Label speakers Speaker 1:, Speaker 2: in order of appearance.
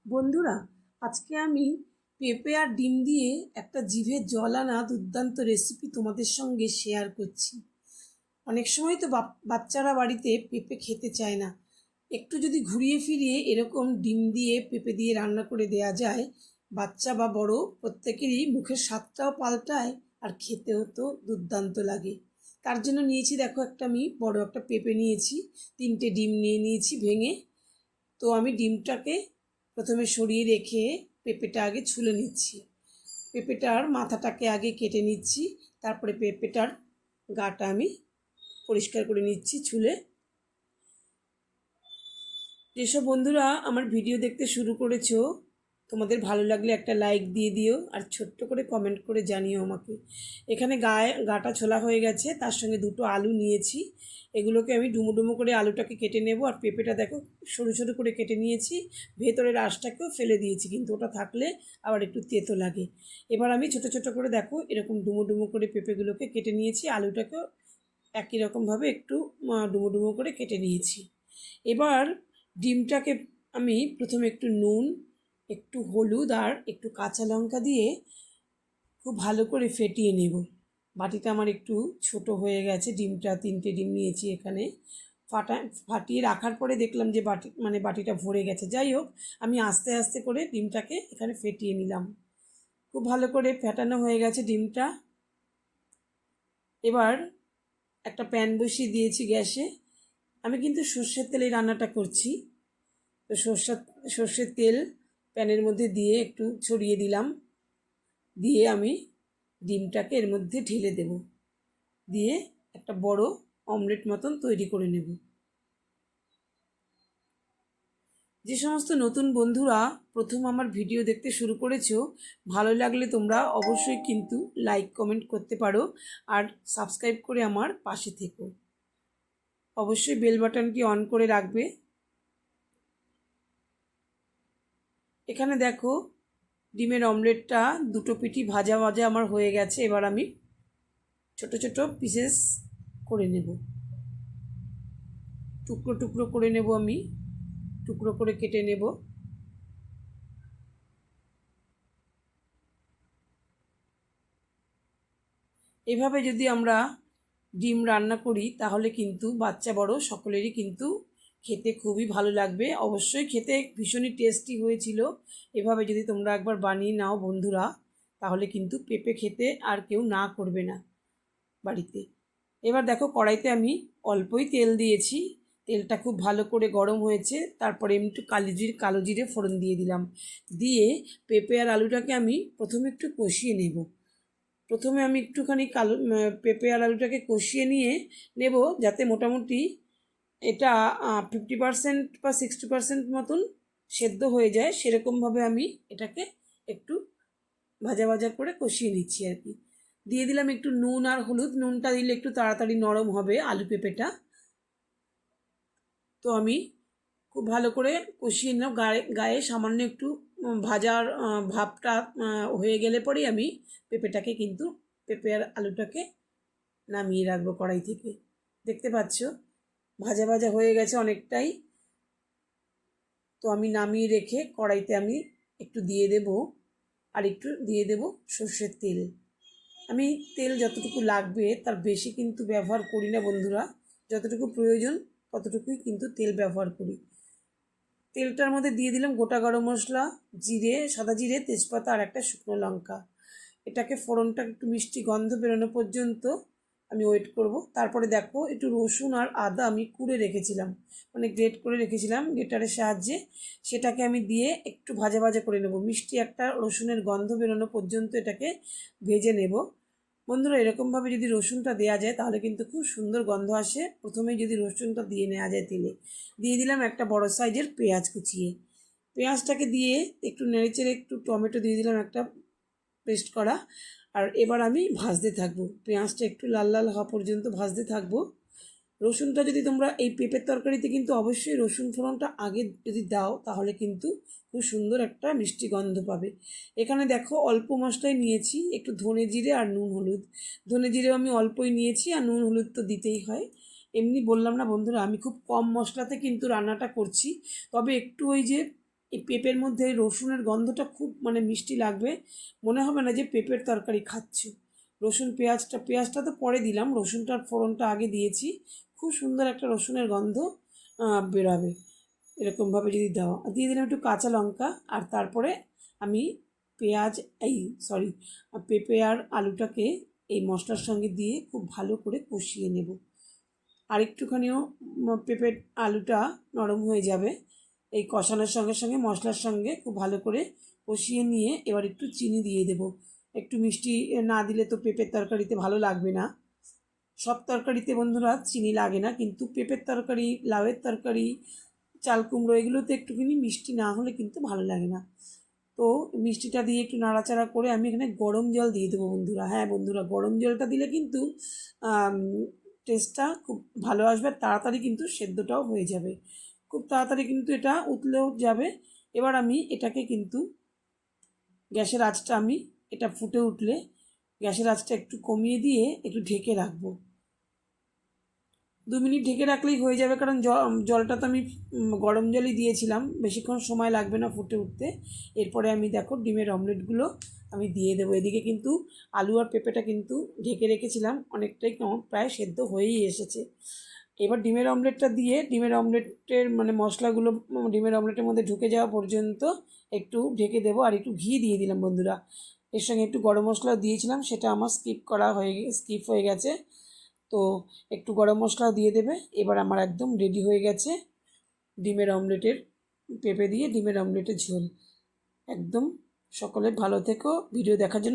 Speaker 1: বন্ধুরা, আজকে আমি পেঁপে আর ডিম দিয়ে একটা জিভে জল আনা দুর্দান্ত রেসিপি তোমাদের সঙ্গে শেয়ার করছি। অনেক সময় তো বাচ্চারা বাড়িতে পেঁপে খেতে চায় না। একটু যদি ঘুরিয়ে ফিরিয়ে এরকম ডিম দিয়ে পেঁপে দিয়ে রান্না করে দেয়া যায়, বাচ্চা বা বড় প্রত্যেকেরই মুখের স্বাদটাও পাল্টায় আর খেতেও তো দুর্দান্ত লাগে। তার জন্য নিয়েছি, দেখো, আমি বড় একটা পেঁপে নিয়েছি, 3টে ডিম নিয়ে নিয়েছি ভেঙে। তো আমি ডিমটাকে প্রথমে সরিয়ে রেখে পেঁপেটা আগে ছুলে নিচ্ছি। পেঁপেটার মাথাটাকে আগে কেটে নিচ্ছি, তারপরে পেঁপেটার গাটা আমি পরিষ্কার করে নিচ্ছি ছুলে। যেসব বন্ধুরা আমার ভিডিও দেখতে শুরু করেছো, তোমাদের ভালো লাগলে একটা লাইক দিয়ে দিও আর ছোট্ট করে কমেন্ট করে জানিও আমাকে। এখানে গাটা ছোলা হয়ে গেছে, তার সঙ্গে 2টো আলু নিয়েছি। এগুলোকে আমি ডুমো ডুমো করে আলুটাকে কেটে নেব। আর পেঁপেটা দেখো সরু সরু করে কেটে নিয়েছি, ভেতরের আঁশটাকেও ফেলে দিয়েছি, কিন্তু ওটা থাকলে আবার একটু তেতো লাগে। এবার আমি ছোট ছোট করে দেখো এরকম ডুমো ডুমো করে পেঁপেগুলোকে কেটে নিয়েছি, আলুটাকেও একই রকমভাবে একটু ডুমো ডুমো করে কেটে নিয়েছি। এবার ডিমটাকে আমি প্রথমে একটু নুন, একটু হলুদ আর একটু কাঁচা লঙ্কা দিয়ে খুব ভালো করে ফেটিয়ে নেব। বাটিটা আমার একটু ছোট হয়ে গেছে, ডিমটা 3টে ডিম নিয়েছি এখানে। ফাটিয়ে রাখার পরে দেখলাম যে বাটিটা ভরে গেছে। যাই হোক, আমি আস্তে আস্তে করে ডিমটাকে এখানে ফেটিয়ে নিলাম। খুব ভালো করে ফেটানো হয়ে গেছে ডিমটা। এবার একটা প্যান বসিয়ে দিয়েছি গ্যাসে। আমি কিন্তু সর্ষের তেলে রান্নাটা করছি। তো সর্ষের তেল প্যানের মধ্যে দিয়ে একটু ছড়িয়ে দিলাম, দিয়ে আমি ডিমটাকে এর মধ্যে ঢেলে দেব, দিয়ে একটা বড় অমলেট মতন তৈরি করে নেব। যে সমস্ত নতুন বন্ধুরা প্রথম আমার ভিডিও দেখতে শুরু করেছো, ভালো লাগলে তোমরা অবশ্যই কিন্তু লাইক কমেন্ট করতে পারো আর সাবস্ক্রাইব করে আমার পাশে থেকো। অবশ্যই বেল বাটনটি অন করে রাখবে। এখানে দেখো ডিমের অমলেটটা 2টো পিঠই ভাজা ভাজা আমার হয়ে গেছে। এবার আমি ছোট ছোট পিসেস করে নেব, টুকরো টুকরো করে নেব, আমি টুকরো করে কেটে নেব। এভাবে যদি আমরা ডিম রান্না করি তাহলে কিন্তু বাচ্চা বড় সকলেরই কিন্তু খেতে খুবই ভালো লাগবে। অবশ্যই খেতে ভীষণই টেস্টি হয়েছিল। এভাবে যদি তোমরা একবার বানিয়ে নাও বন্ধুরা, তাহলে কিন্তু পেঁপে খেতে আর কেউ না করবে না বাড়িতে। এবার দেখো কড়াইতে আমি অল্পই তেল দিয়েছি, তেলটা খুব ভালো করে গরম হয়েছে। তারপরে আমি একটু কালো জিরে ফোড়ন দিয়ে দিলাম, দিয়ে পেঁপে আর আলুটাকে আমি প্রথমে একটু কষিয়ে নেব। প্রথমে আমি একটুখানি পেঁপে আর আলুটাকে কষিয়ে নিয়ে নেব, যাতে মোটামুটি এটা 50% বা 60% মতন সেদ্ধ হয়ে যায়। সেরকমভাবে আমি এটাকে একটু ভাজা ভাজা করে কষিয়ে নিচ্ছি আর কি। দিয়ে দিলাম একটু নুন আর হলুদ, নুনটা দিলে একটু তাড়াতাড়ি নরম হবে আলু পেঁপেটা। তো আমি খুব ভালো করে কষিয়ে নিলাম, গায়ে গায়ে সামান্য একটু ভাজার ভাবটা হয়ে গেলে পরেই আমি পেঁপেটাকে কিন্তু পেঁপে আর আলুটাকে নামিয়ে রাখবো কড়াই থেকে। দেখতে পাচ্ছ ভাজা ভাজা হয়ে গেছে অনেকটাই। তো আমি নামিয়ে রেখে কড়াইতে আমি একটু দিয়ে দেব, আর একটু দিয়ে দেব সর্ষের তেল। আমি তেল যতটুকু লাগবে তার বেশি কিন্তু ব্যবহার করি না বন্ধুরা, যতটুকু প্রয়োজন ততটুকুই কিন্তু তেল ব্যবহার করি। তেলটার মধ্যে দিয়ে দিলাম গোটা গরম মশলা, জিরে, সাদা জিরে, তেজপাতা আর একটা শুকনো লঙ্কা। এটাকে ফোড়নটা একটু মিষ্টি গন্ধ বেরোনো পর্যন্ত আমি ওয়েট করব। তারপরে দেখো একটু রসুন আর আদা আমি কুড়ে রেখেছিলাম, গ্রেট করে রেখেছিলাম গ্রেটারের সাহায্যে, সেটাকে আমি দিয়ে একটু ভাজা ভাজা করে নেব। মিষ্টি একটা রসুনের গন্ধ বেরোনো পর্যন্ত এটাকে ভেজে নেব। বন্ধুরা, এরকমভাবে যদি রসুনটা দেওয়া যায় তাহলে কিন্তু খুব সুন্দর গন্ধ আসে। প্রথমেই যদি রসুনটা দিয়ে নেওয়া যায় তেলে, দিয়ে দিলাম একটা বড় সাইজের পেঁয়াজ কুচিয়ে। পেঁয়াজটাকে দিয়ে একটু নেড়েচেড়ে একটু টমেটো দিয়ে দিলাম একটা পেস্ট করা। আর এবার আমি ভাজতে থাকবো, পেঁয়াজটা একটু লাল লাল হওয়া পর্যন্ত ভাজতে থাকবো। রসুনটা যদি তোমরা এই পেঁপের তরকারিতে কিন্তু অবশ্যই রসুন ফোড়নটা আগে যদি দাও তাহলে কিন্তু খুব সুন্দর একটা মিষ্টি গন্ধ পাবে। এখানে দেখো অল্প মশলাই নিয়েছি, একটু ধনে জিরে আর নুন হলুদ। ধনে জিরেও আমি অল্পই নিয়েছি, আর নুন হলুদ তো দিতেই হয়। এমনি বললাম না বন্ধুরা, আমি খুব কম মশলাতে কিন্তু রান্নাটা করছি। তবে একটু ওই যে এই পেঁপের মধ্যে রসুনের গন্ধটা খুব মানে মিষ্টি লাগবে, মনে হবে না যে পেঁপের তরকারি খাচ্ছি। রসুন পেঁয়াজটা তো পরে দিলাম, রসুনটার ফোড়নটা আগে দিয়েছি। খুব সুন্দর একটা রসুনের গন্ধ বেরোবে এরকমভাবে যদি দেওয়া। দিয়ে দিলাম একটু কাঁচা লঙ্কা, আর তারপরে আমি পেঁপে আর আলুটাকে এই মশলার সঙ্গে দিয়ে খুব ভালো করে কষিয়ে নেব। আর একটুখানিও পেঁপের আলুটা নরম হয়ে যাবে এই কষানোর সঙ্গে সঙ্গে, মশলার সঙ্গে খুব ভালো করে কষিয়ে নিয়ে এবার একটু চিনি দিয়ে দেব। একটু মিষ্টি না দিলে তো পেঁপের তরকারিতে ভালো লাগবে না। সব তরকারিতে বন্ধুরা চিনি লাগে না, কিন্তু পেঁপের তরকারি, লাউয়ের তরকারি, চাল কুমড়ো এগুলোতে একটুখানি মিষ্টি না হলে কিন্তু ভালো লাগে না। তো মিষ্টিটা দিয়ে একটু নাড়াচাড়া করে আমি এখানে গরম জল দিয়ে দেবো বন্ধুরা। হ্যাঁ বন্ধুরা, গরম জলটা দিলে কিন্তু টেস্টটা খুব ভালো আসবে, তাড়াতাড়ি কিন্তু সেদ্ধটাও হয়ে যাবে, খুব তাড়াতাড়ি কিন্তু এটা উতলেও যাবে। এবার আমি এটাকে কিন্তু গ্যাসের আঁচটা এটা ফুটে উঠলে গ্যাসের আঁচটা একটু কমিয়ে দিয়ে একটু ঢেকে রাখবো। 2 মিনিট ঢেকে রাখলেই হয়ে যাবে, কারণ জলটা তো আমি গরম জলই দিয়েছিলাম, বেশিক্ষণ সময় লাগবে না ফুটে উঠতে। এরপরে আমি দেখো ডিমের অমলেটগুলো আমি দিয়ে দেবো। এদিকে কিন্তু আলু আর পেঁপেটা কিন্তু ঢেকে রেখেছিলাম, অনেকটাই প্রায় সেদ্ধ হয়েই এসেছে। এবার ডিমের অমলেটটা দিয়ে ডিমের অমলেটের মানে মশলাগুলো ডিমের অমলেটের মধ্যে ঢুকে যাওয়া পর্যন্ত একটু ঢেকে দেবো। আর একটু ঘি দিয়ে দিলাম বন্ধুরা, এর সঙ্গে একটু গরম মশলাও দিয়েছিলাম, সেটা আমার স্কিপ হয়ে গেছে। তো একটু গরম মশলাও দিয়ে দেবে। এবার আমার একদম রেডি হয়ে গেছে পেঁপে দিয়ে ডিমের অমলেটের ঝোল। একদম সকলে ভালো থেকো, ভিডিও দেখার জন্য